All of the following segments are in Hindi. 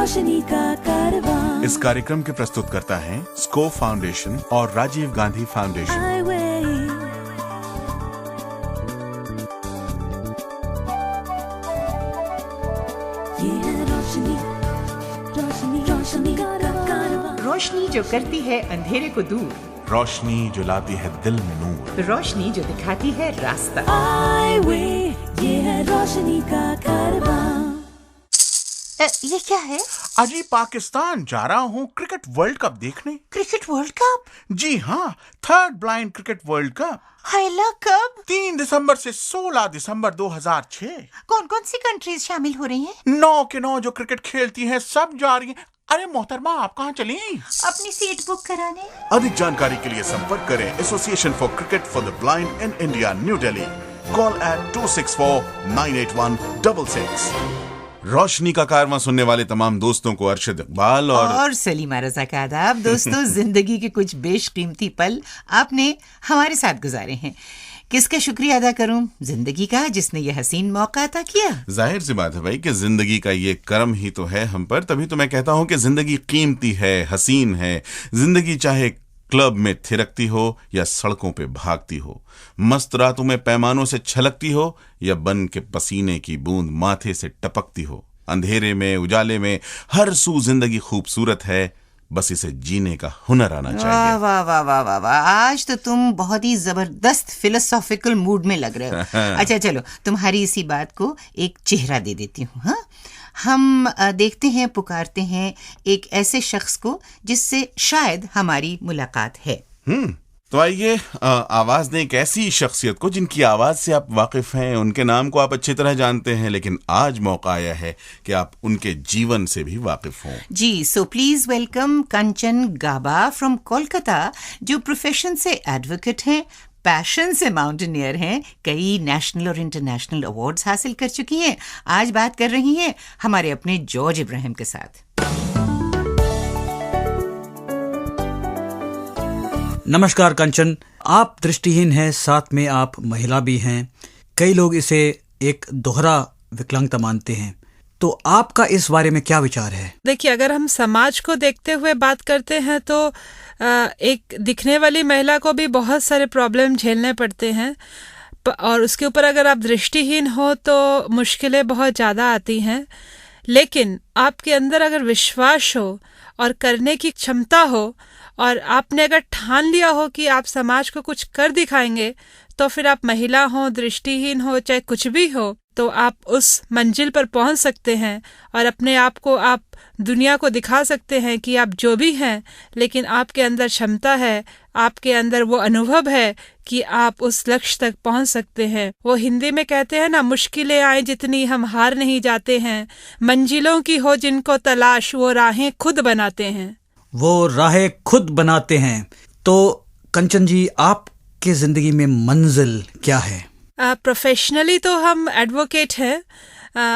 रोशनी का कारवां। इस कार्यक्रम के प्रस्तुतकर्ता हैं स्कोप फाउंडेशन और राजीव गांधी फाउंडेशन। रोशनी जो करती है अंधेरे को दूर, रोशनी जो लाती है दिल में नूर, रोशनी जो दिखाती है रास्ता। ये है रोशनी का कारवां। ये क्या है? अजी पाकिस्तान जा रहा हूँ क्रिकेट वर्ल्ड कप देखने। Cricket world cup? जी हाँ, third blind cricket world cup. हायला कब? 3 दिसंबर से 16 दिसंबर 2006। कौन कौन सी कंट्रीज शामिल हो रही हैं? 9 के 9 जो क्रिकेट खेलती हैं सब जा रही हैं। अरे मोहतरमा, आप कहाँ चली? अपनी सीट बुक कराने। अधिक जानकारी के लिए संपर्क करें association for cricket for the blind in India, new Delhi. Call at 264-981-66। रोशनी का कारवां सुनने वाले तमाम दोस्तों को अरशद इकबाल और सलीमा रज़ा का आदाब। दोस्तों, जिंदगी के कुछ बेशकीमती पल आपने हमारे साथ गुजारे हैं। किसका शुक्रिया अदा करूं? जिंदगी का, जिसने ये हसीन मौका अता किया। जाहिर सी बात है भाई कि जिंदगी का ये करम ही तो है हम पर, तभी तो मैं कहता हूं कि जिंदगी कीमती है, हसीन है। जिंदगी चाहे क्लब में थिरकती हो या सड़कों पे भागती हो, मस्त रातों में पैमानों से छलकती हो या बन के पसीने की बूंद माथे से टपकती हो, अंधेरे में उजाले में हर सू जिंदगी खूबसूरत है, बस इसे जीने का हुनर आना चाहिए। वाह वाह वाह वाह वाह वाह, आज तो तुम बहुत ही जबरदस्त फिलोसॉफिकल मूड में लग रहे हो। अच्छा चलो, तुम्हारी इसी बात को एक चेहरा दे देती हूँ। हाँ, हम देखते हैं, पुकारते हैं एक ऐसे शख्स को जिससे शायद हमारी मुलाकात है। तो आइए आवाज दें एक ऐसी शख्सियत को जिनकी आवाज से आप वाकिफ हैं, उनके नाम को आप अच्छी तरह जानते हैं, लेकिन आज मौका आया है कि आप उनके जीवन से भी वाकिफ हों। जी, so please welcome Kanchan Gaba from Kolkata, जो प्रोफेशन से एडवोकेट हैं, पैशन से माउंटेनियर हैं, कई नेशनल और इंटरनेशनल अवार्ड्स हासिल कर चुकी हैं। आज बात कर रही हैं हमारे अपने जॉर्ज इब्राहिम के साथ। नमस्कार कंचन, आप दृष्टिहीन हैं, साथ में आप महिला भी हैं। कई लोग इसे एक दोहरा विकलांगता मानते हैं, तो आपका इस बारे में क्या विचार है? देखिए, अगर हम समाज को देखते हुए बात करते हैं तो एक दिखने वाली महिला को भी बहुत सारे प्रॉब्लम झेलने पड़ते हैं, और उसके ऊपर अगर आप दृष्टिहीन हो तो मुश्किलें बहुत ज़्यादा आती हैं। लेकिन आपके अंदर अगर विश्वास हो और करने की क्षमता हो, और आपने अगर ठान लिया हो कि आप समाज को कुछ कर दिखाएंगे, तो फिर आप महिला हो, दृष्टिहीन हो, चाहे कुछ भी हो, तो आप उस मंजिल पर पहुंच सकते हैं और अपने आप को आप दुनिया को दिखा सकते हैं कि आप जो भी हैं, लेकिन आपके अंदर क्षमता है, आपके अंदर वो अनुभव है कि आप उस लक्ष्य तक पहुंच सकते हैं। वो हिंदी में कहते हैं ना, मुश्किलें आए जितनी हम हार नहीं जाते हैं, मंजिलों की हो जिनको तलाश वो राहें खुद बनाते हैं। वो राहें खुद बनाते हैं। तो कंचन जी, आपके जिंदगी में मंजिल क्या है? प्रोफेशनली तो हम एडवोकेट हैं।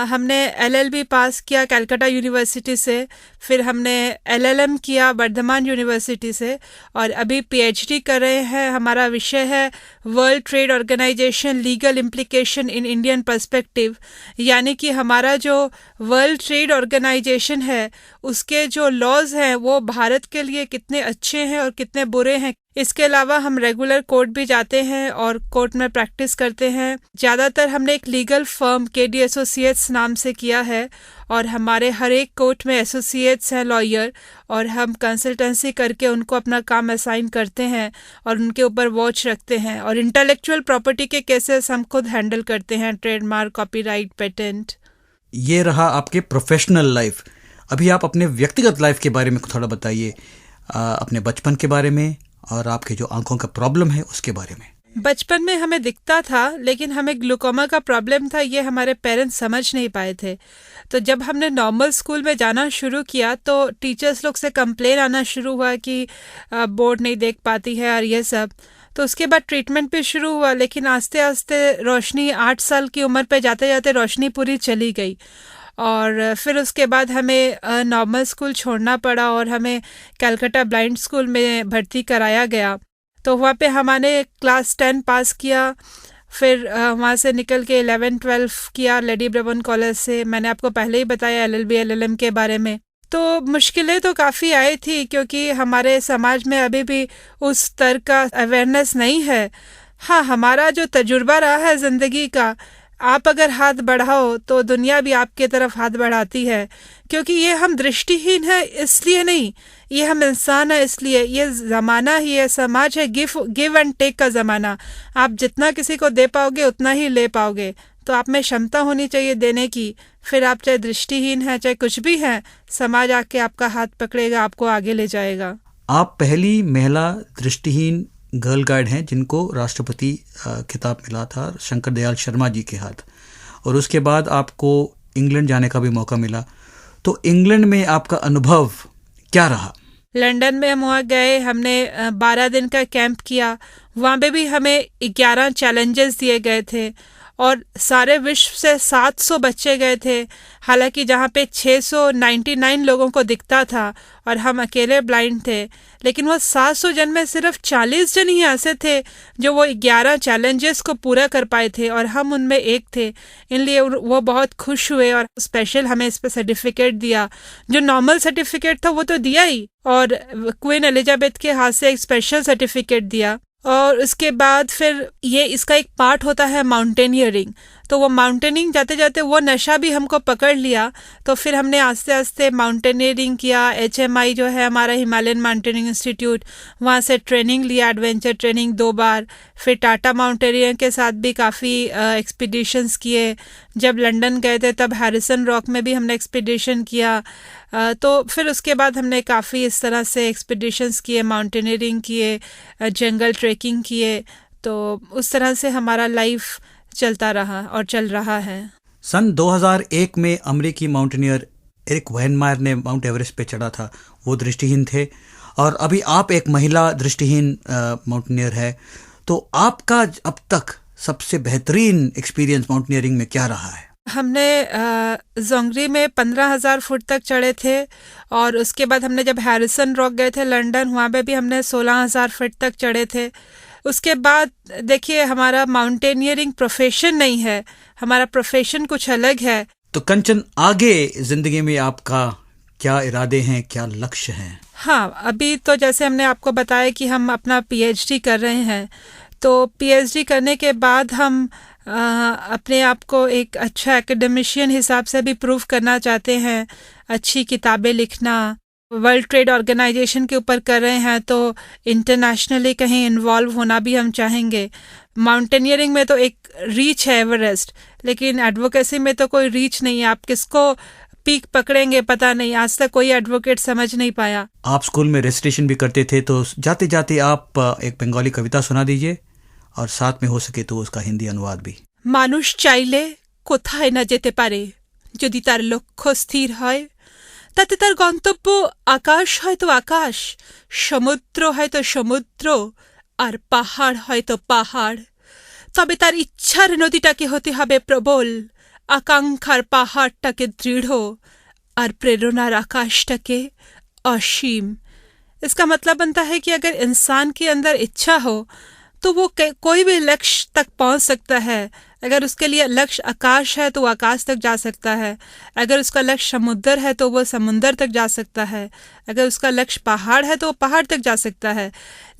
हमने LLB पास किया कलकत्ता यूनिवर्सिटी से, फिर हमने LLM किया बर्धमान यूनिवर्सिटी से, और अभी PhD कर रहे हैं। हमारा विषय है World Trade Organization legal implication in Indian perspective, यानी कि हमारा जो वर्ल्ड ट्रेड ऑर्गेनाइजेशन है उसके जो लॉज हैं वो भारत के लिए कितने अच्छे हैं और कितने बुरे हैं। इसके अलावा हम रेगुलर कोर्ट भी जाते हैं और कोर्ट में प्रैक्टिस करते हैं। ज़्यादातर हमने एक लीगल फर्म KD एसोसिएट्स नाम से किया है, और हमारे हर एक कोर्ट में एसोसिएट्स हैं लॉयर, और हम कंसल्टेंसी करके उनको अपना काम असाइन करते हैं और उनके ऊपर वॉच रखते हैं। और इंटेलेक्चुअल प्रॉपर्टी के केसेस हम खुद हैंडल करते हैं, ट्रेडमार्क, कॉपीराइट, पेटेंट। ये रहा आपके प्रोफेशनल लाइफ। अभी आप अपने व्यक्तिगत लाइफ के बारे में थोड़ा बताइए, अपने बचपन के बारे में और आपके जो आंखों का प्रॉब्लम है उसके बारे में। बचपन में हमें दिखता था, लेकिन हमें ग्लूकोमा का प्रॉब्लम था, ये हमारे पेरेंट्स समझ नहीं पाए थे। तो जब हमने नॉर्मल स्कूल में जाना शुरू किया तो टीचर्स लोग से कंप्लेन आना शुरू हुआ कि बोर्ड नहीं देख पाती है और ये सब। तो उसके बाद ट्रीटमेंट भी शुरू हुआ, लेकिन आस्ते आस्ते रोशनी 8 साल की उम्र पे जाते जाते रोशनी पूरी चली गई, और फिर उसके बाद हमें नॉर्मल स्कूल छोड़ना पड़ा और हमें कलकत्ता ब्लाइंड स्कूल में भर्ती कराया गया। तो वहाँ पे हमने क्लास 10 पास किया, फिर वहाँ से निकल के 11-12 किया लेडी ब्रेबन कॉलेज से। मैंने आपको पहले ही बताया LLB LLM के बारे में। तो मुश्किलें तो काफ़ी आई थी, क्योंकि हमारे समाज में अभी भी उस स्तर का अवेयरनेस नहीं है। हाँ, हमारा जो तजुर्बा रहा है ज़िंदगी का, आप अगर हाथ बढ़ाओ तो दुनिया भी आपके तरफ हाथ बढ़ाती है, क्योंकि ये हम दृष्टिहीन है इसलिए नहीं, ये हम इंसान है इसलिए। ये ज़माना ही है, समाज है, गिव एंड टेक का ज़माना। आप जितना किसी को दे पाओगे उतना ही ले पाओगे, तो आप में क्षमता होनी चाहिए देने की। फिर आप चाहे दृष्टिहीन हैं चाहे कुछ भी हैं, समाज आके आपका हाथ पकड़ेगा, आपको आगे ले जाएगा। आप पहली महिला दृष्टिहीन गर्ल गाइड हैं जिनको राष्ट्रपति खिताब मिला था शंकर दयाल शर्मा जी के हाथ, और उसके बाद आपको इंग्लैंड जाने का भी मौका मिला। तो इंग्लैंड में आपका अनुभव क्या रहा? लंदन में हम वहाँ गए, हमने 12 दिन का कैंप किया। वहाँ पे भी हमें 11 चैलेंजेस दिए गए थे और सारे विश्व से 700 बच्चे गए थे। हालांकि जहाँ पे 699 लोगों को दिखता था और हम अकेले ब्लाइंड थे, लेकिन वो 700 जन में सिर्फ 40 जन ही ऐसे थे जो वो 11 चैलेंजेस को पूरा कर पाए थे, और हम उनमें एक थे। इसलिए वो बहुत खुश हुए और स्पेशल हमें इस पर सर्टिफिकेट दिया। जो नॉर्मल सर्टिफिकेट था वो तो दिया ही, और क्वीन एलिजाबेथ के हाथ से एक स्पेशल सर्टिफिकेट दिया। और उसके बाद फिर ये इसका एक पार्ट होता है माउंटेनियरिंग। तो वो माउंटेनिंग जाते जाते वो नशा भी हमको पकड़ लिया, तो फिर हमने आस्ते आस्ते माउंटेनियरिंग किया। HMI जो है हमारा हिमालयन माउंटेनिंग इंस्टीट्यूट, वहाँ से ट्रेनिंग लिया, एडवेंचर ट्रेनिंग 2 बार। फिर टाटा माउंटेनियरिंग के साथ भी काफ़ी एक्सपीडिशंस किए। जब लंदन गए थे तब हैरिसन रॉक में भी हमने एक्सपीडिशन किया। तो फिर उसके बाद हमने काफ़ी इस तरह से एक्सपीडिशंस किए, माउंटेनियरिंग किए, जंगल ट्रेकिंग किए। तो उस तरह से हमारा लाइफ चलता रहा और चल रहा है। सन 2001 में अमेरिकी माउंटेनियर एरिक वेनमायर ने माउंट एवरेस्ट पे चढ़ा था। वो दृष्टिहीन थे, और अभी आप एक महिला दृष्टिहीन माउंटेनियर है। तो आपका अब तक सबसे बेहतरीन एक्सपीरियंस माउंटेनियरिंग में क्या रहा है? हमने जोंगरी में 15,000 फुट तक चढ़े थे, और उसके बाद हमने जब हैरिसन रॉक गए थे लंदन, वहाँ पे भी हमने 16,000 फुट तक चढ़े थे। उसके बाद देखिए, हमारा माउंटेनियरिंग प्रोफेशन नहीं है, हमारा प्रोफेशन कुछ अलग है। तो कंचन, आगे जिंदगी में आपका क्या इरादे हैं, क्या लक्ष्य हैं? हाँ, अभी तो जैसे हमने आपको बताया कि हम अपना PhD कर रहे हैं। तो PhD करने के बाद हम अपने आप को एक अच्छा एकेडमिशियन हिसाब से भी प्रूव करना चाहते हैं। अच्छी किताबें लिखना, वर्ल्ड ट्रेड ऑर्गेनाइजेशन के ऊपर कर रहे हैं, तो इंटरनेशनली कहीं इन्वॉल्व होना भी हम चाहेंगे। माउंटेनियरिंग में तो एक रीच है एवरेस्ट, लेकिन एडवोकेसी में तो कोई रीच नहीं है। आप किसको पीक पकड़ेंगे पता नहीं, आज तक कोई एडवोकेट समझ नहीं पाया। आप स्कूल में रेसिटेशन भी करते थे, तो जाते जाते आप एक बंगाली कविता सुना दीजिए, और साथ में हो सके तो उसका हिंदी अनुवाद भी। মানুষ চাইলে কোথায় না যেতে পারে, যদি তার লক্ষ্য স্থির হয়, তাতে তার গন্তব্য আকাশ হয়তো আকাশ, সমুদ্র হয়তো সমুদ্র, আর পাহাড় হয়তো পাহাড়। তবে তার ইচ্ছার নদীটাকে হতে হবে প্রবল, আকাঙ্ক্ষার পাহাড়টাকে দৃঢ়, আর প্রেরণার আকাশটাকে অসীम। इसका मतलब बनता है कि अगर इंसान के अंदर इच्छा हो तो वो कोई भी लक्ष्य तक पहुंच सकता है। अगर उसके लिए लक्ष्य आकाश है तो वो आकाश तक जा सकता है, अगर उसका लक्ष्य समुद्र है तो वो समुद्र तक जा सकता है, अगर उसका लक्ष्य पहाड़ है तो वो पहाड़ तक जा सकता है।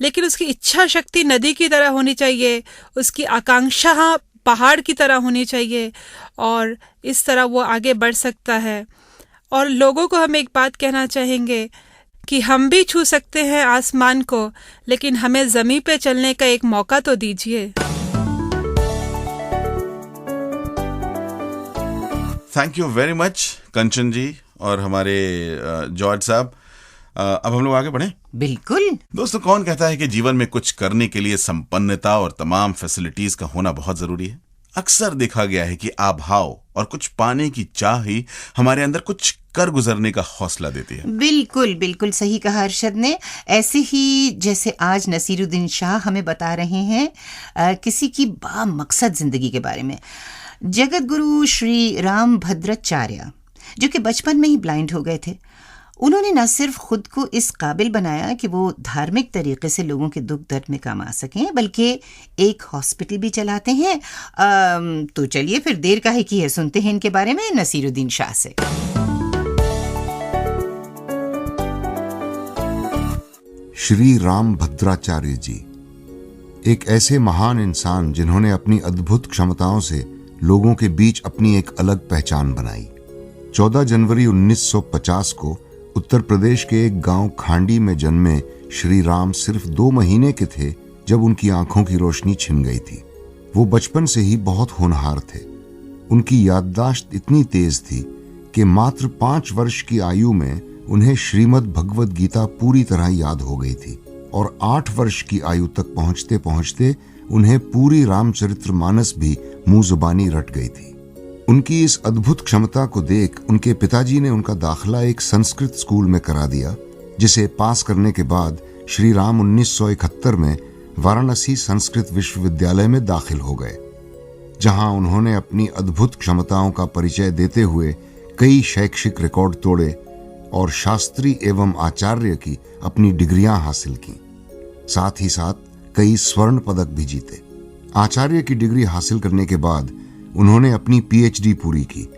लेकिन उसकी इच्छा शक्ति नदी की तरह होनी चाहिए, उसकी आकांक्षा पहाड़ की तरह होनी चाहिए, और इस तरह वो आगे बढ़ सकता है। और लोगों को हम एक बात कहना चाहेंगे कि हम भी छू सकते हैं आसमान को, लेकिन हमें ज़मीन पे चलने का एक मौका तो दीजिए। थैंक यू वेरी मच कंचन जी और हमारे जॉर्ज साहब। अब हम लोग आगे बढ़ें। बिल्कुल। दोस्तों, कौन कहता है कि जीवन में कुछ करने के लिए संपन्नता और तमाम फैसिलिटीज का होना बहुत जरूरी है? अक्सर देखा गया है कि अभाव और कुछ पाने की चाह ही हमारे अंदर कुछ कर गुजरने का हौसला देती है। बिल्कुल बिल्कुल सही कहा अरशद ने। ऐसे ही जैसे आज नसीरुद्दीन शाह हमें बता रहे हैं किसी की बामकसद जिंदगी के बारे में। जगत गुरु श्री राम भद्राचार्य, जो कि बचपन में ही ब्लाइंड हो गए थे, उन्होंने न सिर्फ खुद को इस काबिल बनाया कि वो धार्मिक तरीके से लोगों के दुख दर्द में काम आ सकें, बल्कि एक हॉस्पिटल भी चलाते हैं। तो चलिए फिर देर काहे की है, सुनते हैं इनके बारे में नसीरुद्दीन शाह से। श्री राम भद्राचार्य जी, एक ऐसे महान इंसान जिन्होंने अपनी अद्भुत क्षमताओं से लोगों के बीच अपनी एक अलग पहचान बनाई। 14 जनवरी 1950 को उत्तर प्रदेश के एक गांव खांडी में जन्मे श्री राम सिर्फ 2 महीने के थे जब उनकी आंखों की रोशनी छिन गई थी। वो बचपन से ही बहुत होनहार थे। उनकी याददाश्त इतनी तेज थी कि मात्र 5 वर्ष की आयु में उन्हें श्रीमद् भगवद गीता पूरी तरह याद हो गई थी और 8 वर्ष की आयु तक पहुंचते पहुंचते उन्हें पूरी रामचरितमानस भी मुंह जुबानी रट गई थी। उनकी इस अद्भुत क्षमता को देख उनके पिताजी ने उनका दाखिला एक संस्कृत स्कूल में करा दिया, जिसे पास करने के बाद श्री राम 1971 में वाराणसी संस्कृत विश्वविद्यालय में दाखिल हो गए, जहां उन्होंने अपनी अद्भुत क्षमताओं का परिचय देते हुए कई शैक्षिक रिकॉर्ड तोड़े और शास्त्री एवं आचार्य की अपनी डिग्रियां हासिल की। साथ ही साथ कई स्वर्ण पदक भी जीते। आचार्य की डिग्री हासिल करने के बाद उन्होंने अपनी पीएचडी पूरी की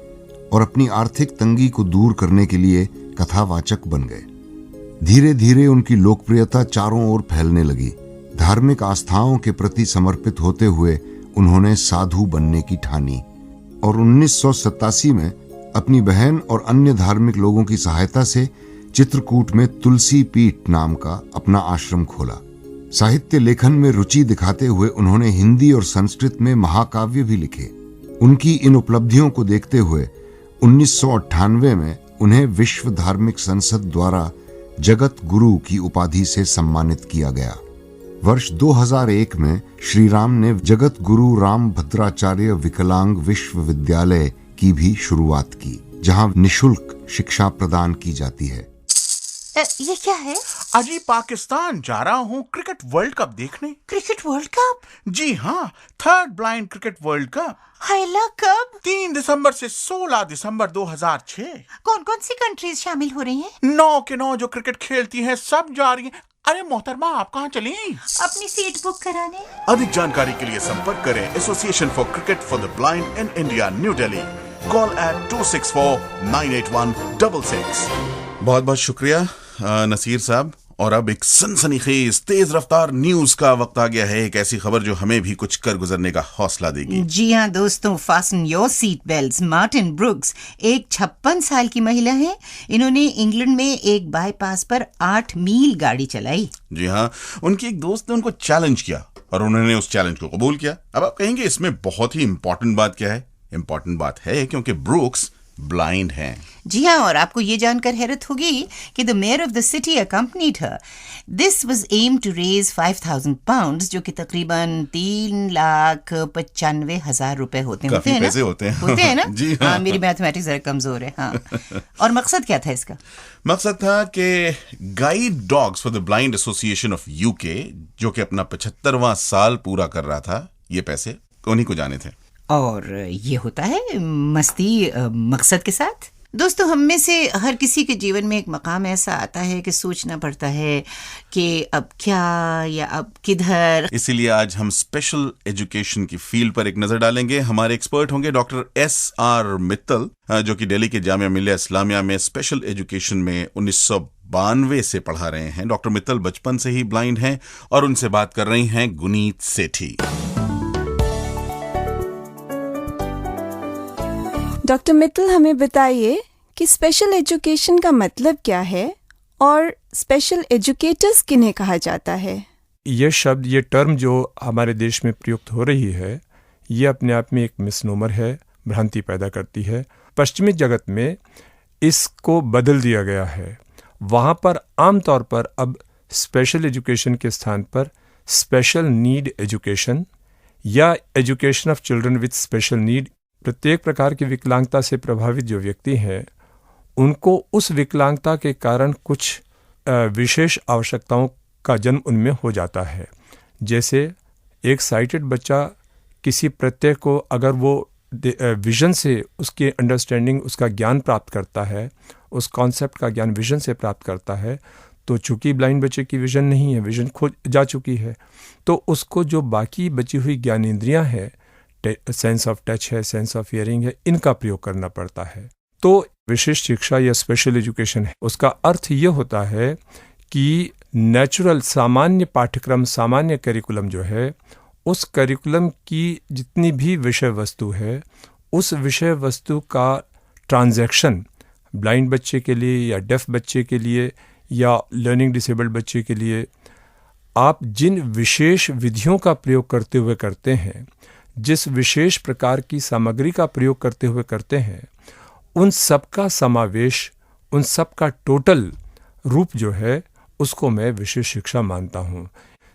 और अपनी आर्थिक तंगी को दूर करने के लिए कथावाचक बन गए। धीरे धीरे उनकी लोकप्रियता चारों ओर फैलने लगी। धार्मिक आस्थाओं के प्रति समर्पित होते हुए उन्होंने साधु बनने की ठानी और 1987 में अपनी बहन और अन्य धार्मिक लोगों की सहायता से चित्रकूट में तुलसी पीठ नाम का अपना आश्रम खोला। साहित्य लेखन में रुचि दिखाते हुए उन्होंने हिंदी और संस्कृत में महाकाव्य भी लिखे। उनकी इन उपलब्धियों को देखते हुए 1998 में उन्हें विश्व धार्मिक संसद द्वारा जगत गुरु की उपाधि से सम्मानित किया गया। वर्ष 2001 में श्री राम ने जगत गुरु राम भद्राचार्य विकलांग विश्वविद्यालय की भी शुरुआत की, जहां निशुल्क शिक्षा प्रदान की जाती है। ये क्या है? अजी पाकिस्तान जा रहा हूँ क्रिकेट वर्ल्ड कप देखने। Cricket world cup? जी हाँ, 3rd blind cricket world cup. हायला कब? 3 दिसंबर से 16 दिसंबर 2006। कौन कौन सी कंट्रीज शामिल हो रही हैं? 9 के 9 जो क्रिकेट खेलती हैं सब जा रही हैं। अरे मोहतरमा, आप कहाँ चली? अपनी सीट बुक कराने। अधिक जानकारी के लिए संपर्क करें association for cricket for the blind in India, new Delhi. Call at 264-981-66। बहुत बहुत शुक्रिया नसीर साहब। और अब एक सनसनीखेज तेज रफ्तार न्यूज का वक्त आ गया है। एक ऐसी खबर जो हमें भी कुछ कर गुजरने का हौसला देगी। जी हाँ दोस्तों, fasten your seat belts. Martin brooks एक 56 साल की महिला है। इन्होंने इंग्लैंड में एक बाईपास पर 8 मील गाड़ी चलाई। जी हाँ, उनकी एक दोस्त ने उनको चैलेंज किया और उन्होंने उस चैलेंज को कबूल किया। अब आप कहेंगे इसमें बहुत ही इंपॉर्टेंट बात क्या है? इंपॉर्टेंट बात है क्योंकि ब्रुक्स ब्लाइंड हैं। जी हाँ, और आपको ये जानकर हैरत होगी कि the mayor of the city accompanied her. This was aim to raise 5000 pounds, जो कि तकरीबन 3,95,000 रुपए होते हैं। पैसे होते हैं ना? जी हाँ। मेरी मैथमेटिक्स जरा कमजोर है। हाँ। और मकसद क्या था इसका? मकसद था कि guide dogs for the blind association of UK, जो कि अपना 75वां साल पूरा कर रहा था, ये पैसे उन्हीं को जाने थे। और ये होता है मस्ती मकसद के साथ। दोस्तों, हम में से हर किसी के जीवन में एक मकाम ऐसा आता है कि सोचना पड़ता है कि अब क्या या अब किधर। इसीलिए आज हम स्पेशल एजुकेशन की फील्ड पर एक नजर डालेंगे। हमारे एक्सपर्ट होंगे डॉक्टर SR मित्तल, जो कि दिल्ली के जामिया मिल्लिया इस्लामिया में स्पेशल एजुकेशन में 1992 से पढ़ा रहे हैं। डॉक्टर मित्तल बचपन से ही ब्लाइंड हैं और उनसे बात कर रही हैं गुनीत सेठी। डॉक्टर मित्तल, हमें बताइए कि स्पेशल एजुकेशन का मतलब क्या है और स्पेशल एजुकेटर्स किन्हें कहा जाता है? ये शब्द, ये टर्म जो हमारे देश में प्रयुक्त हो रही है, ये अपने आप में एक मिसनोमर है, भ्रांति पैदा करती है। पश्चिमी जगत में इसको बदल दिया गया है। वहाँ पर आमतौर पर अब स्पेशल एजुकेशन के स्थान पर स्पेशल नीड एजुकेशन या education of children with special need, प्रत्येक प्रकार की विकलांगता से प्रभावित जो व्यक्ति हैं उनको उस विकलांगता के कारण कुछ विशेष आवश्यकताओं का जन्म उनमें हो जाता है। जैसे एक साइटेड बच्चा किसी प्रत्यय को अगर वो विजन से उसकी अंडरस्टैंडिंग, उसका ज्ञान प्राप्त करता है, उस कॉन्सेप्ट का ज्ञान विजन से प्राप्त करता है, तो चूंकि ब्लाइंड बच्चे की विजन नहीं है, विजन खो जा चुकी है, तो उसको जो बाकी बची हुई ज्ञानेंद्रियां हैं, सेंस ऑफ टच है, सेंस ऑफ हियरिंग है, इनका प्रयोग करना पड़ता है। तो विशिष्ट शिक्षा या स्पेशल एजुकेशन है, उसका अर्थ ये होता है कि नेचुरल सामान्य पाठ्यक्रम, सामान्य करिकुलम जो है, उस करिकुलम की जितनी भी विषय वस्तु है, उस विषय वस्तु का ट्रांजैक्शन ब्लाइंड बच्चे के लिए या डेफ बच्चे के लिए या लर्निंग डिसेबल्ड बच्चे के लिए आप जिन विशेष विधियों का प्रयोग करते हुए करते हैं, जिस विशेष प्रकार की सामग्री का प्रयोग करते हुए करते हैं, उन सब का समावेश, उन सब का टोटल रूप जो है, उसको मैं विशेष शिक्षा मानता हूँ।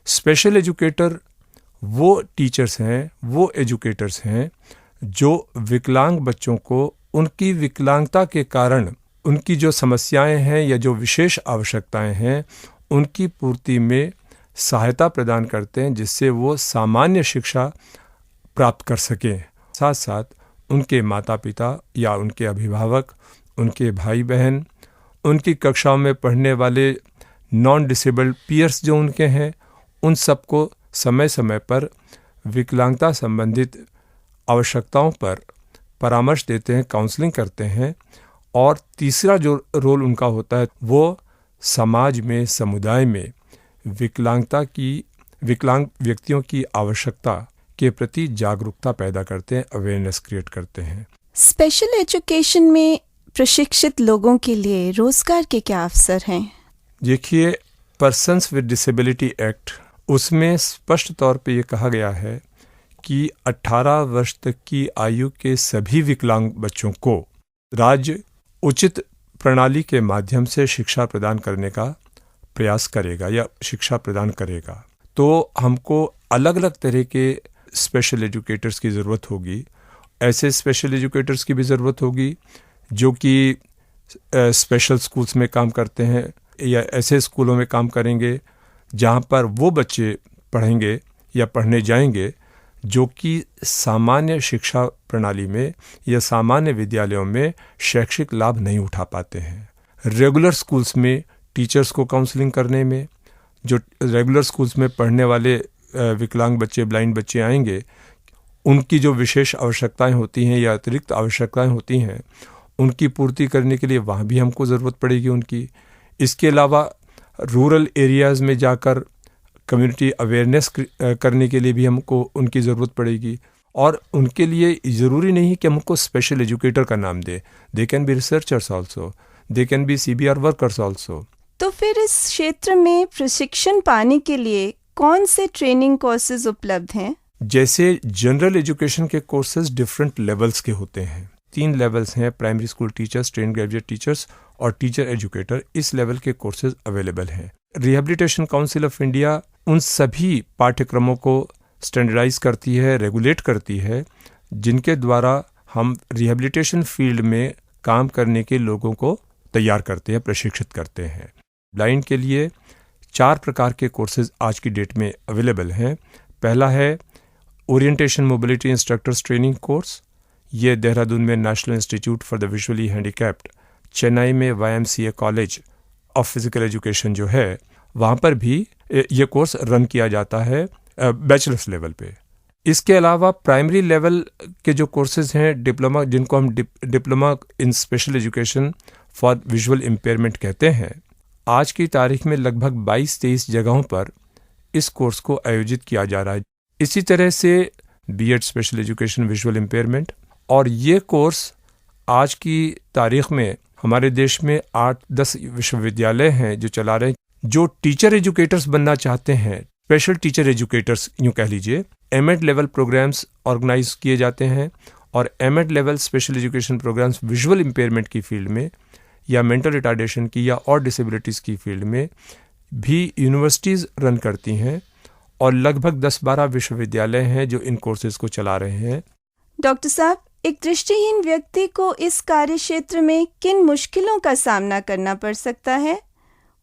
स्पेशल एजुकेटर वो टीचर्स हैं, वो एजुकेटर्स हैं जो विकलांग बच्चों को उनकी विकलांगता के कारण उनकी जो समस्याएं हैं या जो विशेष आवश्यकताएं हैं, उनकी पूर्ति में सहायता प्रदान करते हैं, जिससे वो सामान्य शिक्षा प्राप्त कर सकें। साथ साथ उनके माता पिता या उनके अभिभावक, उनके भाई बहन, उनकी कक्षाओं में पढ़ने वाले नॉन डिसेबल्ड पीयर्स जो उनके हैं, उन सबको समय समय पर विकलांगता संबंधित आवश्यकताओं पर परामर्श देते हैं, काउंसलिंग करते हैं। और तीसरा जो रोल उनका होता है, वो समाज में, समुदाय में विकलांग व्यक्तियों की आवश्यकता के प्रति जागरूकता पैदा करते हैं, अवेयरनेस क्रिएट करते हैं। स्पेशल एजुकेशन में प्रशिक्षित लोगों के लिए रोजगार के क्या अवसर हैं? देखिए, पर्सन्स विद डिसेबिलिटी एक्ट, उसमें स्पष्ट तौर पे ये कहा गया है कि 18 वर्ष तक की आयु के सभी विकलांग बच्चों को राज्य उचित प्रणाली के माध्यम से शिक्षा प्रदान करने का प्रयास करेगा या शिक्षा प्रदान करेगा। तो हमको अलग अलग तरह के स्पेशल एजुकेटर्स की ज़रूरत होगी। ऐसे स्पेशल एजुकेटर्स की भी ज़रूरत होगी जो कि स्पेशल स्कूल्स में काम करते हैं या ऐसे स्कूलों में काम करेंगे जहाँ पर वो बच्चे पढ़ेंगे या पढ़ने जाएंगे जो कि सामान्य शिक्षा प्रणाली में या सामान्य विद्यालयों में शैक्षिक लाभ नहीं उठा पाते हैं। रेगुलर स्कूल्स में टीचर्स को काउंसलिंग करने में, जो रेगुलर स्कूल्स में पढ़ने वाले विकलांग बच्चे, ब्लाइंड बच्चे आएंगे, उनकी जो विशेष आवश्यकताएं होती हैं या अतिरिक्त आवश्यकताएं होती हैं, उनकी पूर्ति करने के लिए वहाँ भी हमको ज़रूरत पड़ेगी उनकी। इसके अलावा रूरल एरियाज़ में जाकर कम्युनिटी अवेयरनेस करने के लिए भी हमको उनकी ज़रूरत पड़ेगी। और उनके लिए ज़रूरी नहीं कि हमको स्पेशल एजुकेटर का नाम दे, they can be researchers also, they can be CBR workers also. तो फिर इस क्षेत्र में प्रशिक्षण पाने के लिए कौन से ट्रेनिंग कोर्सेज उपलब्ध हैं? जैसे जनरल एजुकेशन के कोर्सेज डिफरेंट लेवल्स के होते हैं। 3 लेवल्स हैं, primary school teachers, train graduate teachers और टीचर एजुकेटर। इस लेवल के कोर्सेज अवेलेबल हैं। रिहेबिलिटेशन काउंसिल ऑफ इंडिया उन सभी पाठ्यक्रमों को स्टैंडर्डाइज करती है, रेगुलेट करती है, जिनके द्वारा हम रिहेबिलिटेशन फील्ड में काम करने के लोगों को तैयार करते हैं, प्रशिक्षित करते हैं। ब्लाइंड के लिए 4 प्रकार के कोर्सेज आज की डेट में अवेलेबल हैं। पहला है orientation mobility instructors training course. ये देहरादून में national institute for the visually handicapped, Chennai में YMCA college of physical education जो है, वहाँ पर भी ये कोर्स रन किया जाता है बैचलर्स लेवल पे। इसके अलावा प्राइमरी लेवल के जो कोर्सेज हैं, डिप्लोमा, जिनको हम diploma in special education for visual impairment कहते हैं, आज की तारीख में लगभग 22-23 जगहों पर इस कोर्स को आयोजित किया जा रहा है। इसी तरह से B.Ed special education visual impairment, और ये कोर्स आज की तारीख में हमारे देश में 8-10 विश्वविद्यालय हैं जो चला रहे हैं। जो टीचर एजुकेटर्स बनना चाहते हैं, स्पेशल टीचर एजुकेटर्स यूँ कह लीजिए, M.Ed लेवल प्रोग्राम्स ऑर्गेनाइज किए जाते हैं। और M.Ed level special education programs visual impairment की फील्ड में या मेंटल रिटार्डेशन की या और डिसेबिलिटीज़ की फील्ड में भी यूनिवर्सिटीज़ रन करती हैं। और लगभग 10-12 विश्वविद्यालय हैं जो इन कोर्सेज को चला रहे हैं। डॉक्टर साहब, एक दृष्टिहीन व्यक्ति को इस कार्य क्षेत्र में किन मुश्किलों का सामना करना पड़ सकता है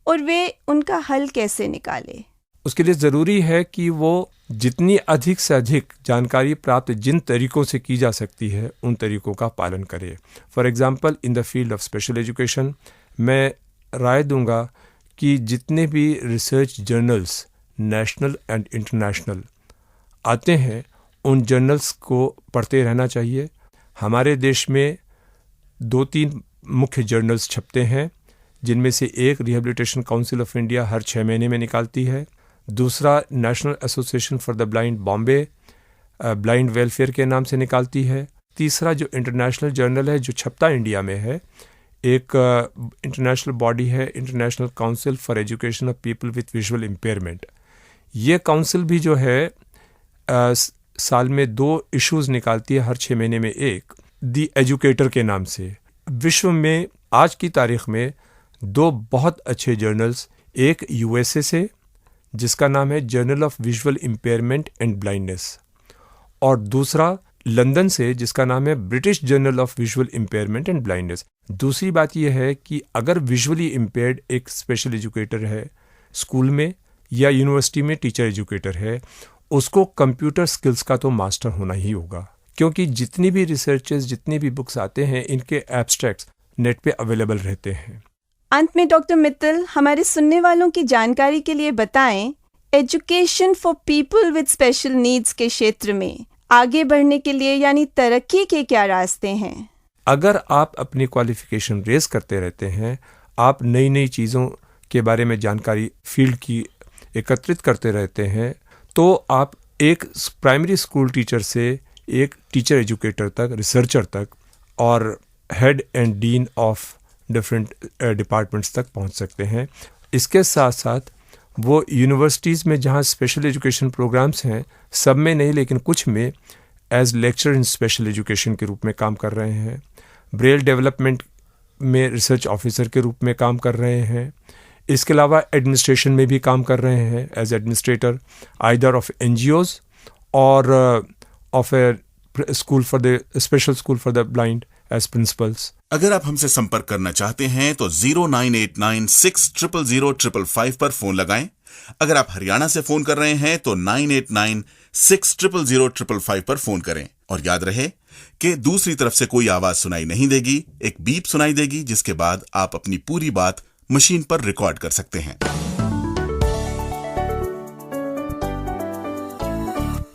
और वे उनका हल कैसे निकाले? उसके लिए ज़रूरी है कि वो जितनी अधिक से अधिक जानकारी प्राप्त जिन तरीकों से की जा सकती है, उन तरीकों का पालन करे। For example, in the field of special education, मैं राय दूंगा कि जितने भी research journals national and international आते हैं, उन जर्नल्स को पढ़ते रहना चाहिए। हमारे देश में 2-3 मुख्य जर्नल्स छपते हैं जिनमें से एक रिहेबिलिटेशन काउंसिल ऑफ इंडिया हर 6 महीने में निकालती है, दूसरा national association for the blind Bombay blind welfare के नाम से निकालती है, तीसरा जो इंटरनेशनल जर्नल है जो छपता इंडिया में है, एक इंटरनेशनल बॉडी है international council for education of people with visual impairment. ये काउंसिल भी जो है साल में 2 इश्यूज निकालती है, हर 6 महीने में एक, दी एजुकेटर के नाम से। विश्व में आज की तारीख में 2 बहुत अच्छे जर्नल्स, एक यूएसए से जिसका नाम है journal of visual impairment and blindness, और दूसरा लंदन से जिसका नाम है British journal of visual impairment and blindness. दूसरी बात यह है कि अगर विजुअली इम्पेयर्ड एक स्पेशल एजुकेटर है, स्कूल में या यूनिवर्सिटी में टीचर एजुकेटर है, उसको कंप्यूटर स्किल्स का तो मास्टर होना ही होगा, क्योंकि जितनी भी रिसर्चेस, जितनी भी बुक्स आते हैं, इनके एब्स्ट्रैक्ट्स नेट पे अवेलेबल रहते हैं। अंत में डॉक्टर मित्तल, हमारे सुनने वालों की जानकारी के लिए बताएं, education for people with special needs के क्षेत्र में आगे बढ़ने के लिए यानी तरक्की के क्या रास्ते हैं? अगर आप अपनी क्वालिफिकेशन रेज करते रहते हैं, आप नई नई चीज़ों के बारे में जानकारी फील्ड की एकत्रित करते रहते हैं, तो आप एक प्राइमरी स्कूल टीचर से एक टीचर एजुकेटर तक, रिसर्चर तक और head and dean of different departments तक पहुंच सकते हैं। इसके साथ साथ वो यूनिवर्सिटीज़ में जहाँ स्पेशल एजुकेशन प्रोग्राम्स हैं, सब में नहीं लेकिन कुछ में as lecture in special education के रूप में काम कर रहे हैं, ब्रेल डेवलपमेंट में रिसर्च ऑफिसर के रूप में काम कर रहे हैं, इसके अलावा एडमिनिस्ट्रेशन में भी काम कर रहे हैं as administrator either of NGOs और of a school for the special school for the blind as principals. अगर आप हमसे संपर्क करना चाहते हैं तो 0989600555 पर फोन लगाएं। अगर आप हरियाणा से फोन कर रहे हैं तो 9896000555 पर फोन करें। और याद रहे कि दूसरी तरफ से कोई आवाज सुनाई नहीं देगी, एक बीप सुनाई देगी जिसके बाद आप अपनी पूरी बात मशीन पर रिकॉर्ड कर सकते हैं।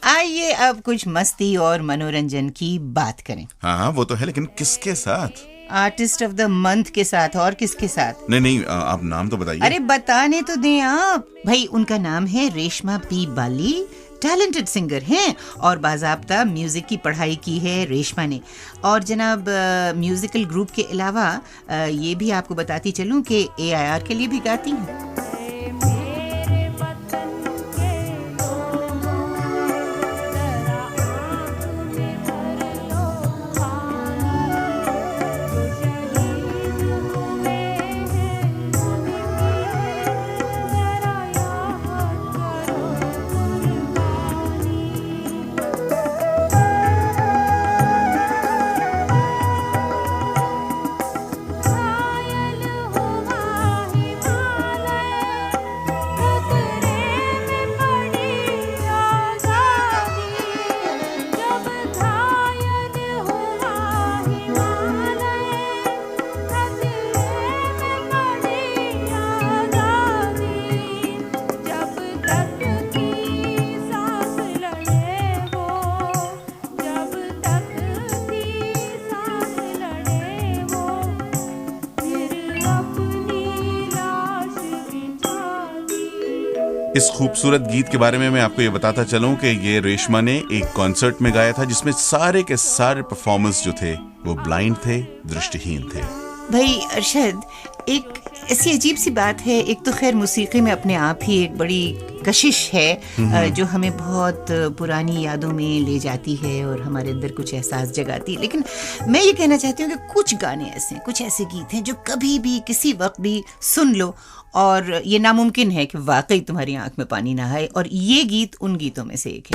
आइए अब कुछ मस्ती और मनोरंजन की बात करें। हाँ, वो तो है, लेकिन किसके साथ? आर्टिस्ट ऑफ द मंथ के साथ। और किसके साथ? नहीं, आप नाम तो बताइए। अरे बताने तो दें आप भाई। उनका नाम है रेशमा पी बाली। टैलेंटेड सिंगर हैं और बाज़ाब्ता म्यूजिक की पढ़ाई की है रेशमा ने। और जनाब म्यूजिकल ग्रुप के अलावा ये भी आपको बताती चलूं कि AIR के लिए भी गाती हैं। इस खूबसूरत गीत के बारे में मैं आपको ये बताता चलूं कि ये रेशमा ने एक कॉन्सर्ट में गाया था जिसमें सारे के सारे परफॉर्मर्स जो थे वो ब्लाइंड थे, दृष्टिहीन थे। भाई अरशद, एक ऐसी अजीब सी बात है। एक तो खैर मौसीकी में अपने आप ही एक बड़ी कशिश है जो हमें बहुत पुरानी यादों में ले जाती है और हमारे अंदर कुछ एहसास जगाती है। लेकिन मैं ये कहना चाहती हूँ कि कुछ गाने ऐसे, कुछ ऐसे गीत हैं जो कभी भी किसी वक्त भी सुन लो और ये नामुमकिन है कि वाकई तुम्हारी आंख में पानी ना आए, और ये गीत उन गीतों में से एक है।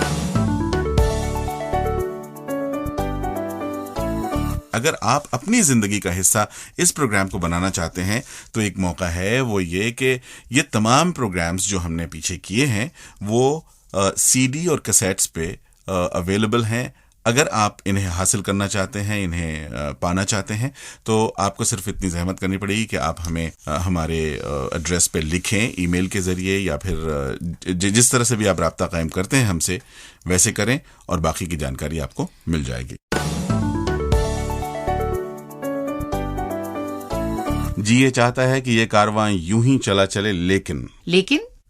अगर आप अपनी जिंदगी का हिस्सा इस प्रोग्राम को बनाना चाहते हैं तो एक मौका है, वो ये कि ये तमाम प्रोग्राम्स जो हमने पीछे किए हैं वो CD और कैसेट्स पे अवेलेबल हैं। अगर आप इन्हें हासिल करना चाहते हैं, इन्हें पाना चाहते हैं, तो आपको सिर्फ इतनी जहमत करनी पड़ेगी कि आप हमें हमारे एड्रेस पे लिखें, ईमेल के ज़रिए, या फिर जिस तरह से भी आप राब्ता कायम करते हैं हमसे वैसे करें और बाकी की जानकारी आपको मिल जाएगी। जी ये चाहता है कि ये कारवां यूं ही चला चले, लेकिन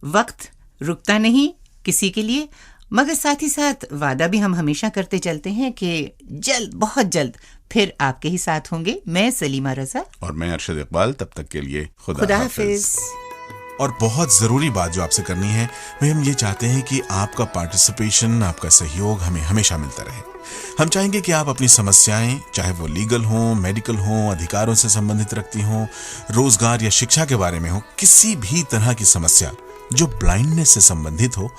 वक्त रुकता नहीं किसी के लिए, मगर साथ ही साथ वादा भी हम हमेशा करते चलते हैं कि जल्द, बहुत जल्द फिर आपके ही साथ होंगे। मैं सलीमा रजा और मैं अरशद इकबाल। तब तक के लिए खुदा हाफिज। और बहुत ज़रूरी बात जो आपसे करनी है, वही हम ये चाहते हैं कि आपका पार्टिसिपेशन, आपका सहयोग हमें हमेशा मिलता रहे। हम चाहेंगे कि आप अपनी समस्याएं, चाहे वो लीगल हों, मेडिकल हों, अधिकारों से संबंधित रखती हों, रोजगार या शिक्षा के बारे में हो, किसी भी तरह की समस्या जो ब्लाइंडनेस से संबंधित हो,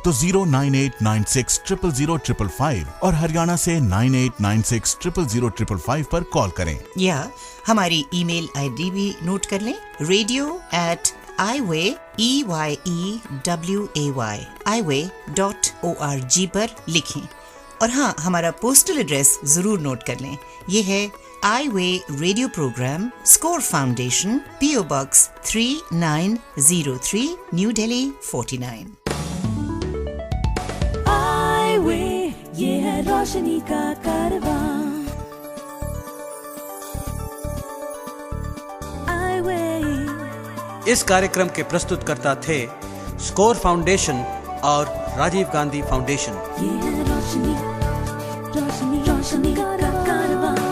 तो 09896000555 और हरियाणा से 9896000555 पर कॉल करें, या हमारी ईमेल आईडी भी नोट कर लें, radio@iway.org पर लिखें। और हाँ, हमारा पोस्टल एड्रेस जरूर नोट कर लें, ये है iWay radio program, score foundation, PO box 3903, New Delhi 49। iWay, ये है रोशनी का कारवां। iWay, इस कार्यक्रम के प्रस्तुतकर्ता थे स्कोर फाउंडेशन और राजीव गांधी फाउंडेशन। ये है रोशनी का कारवां।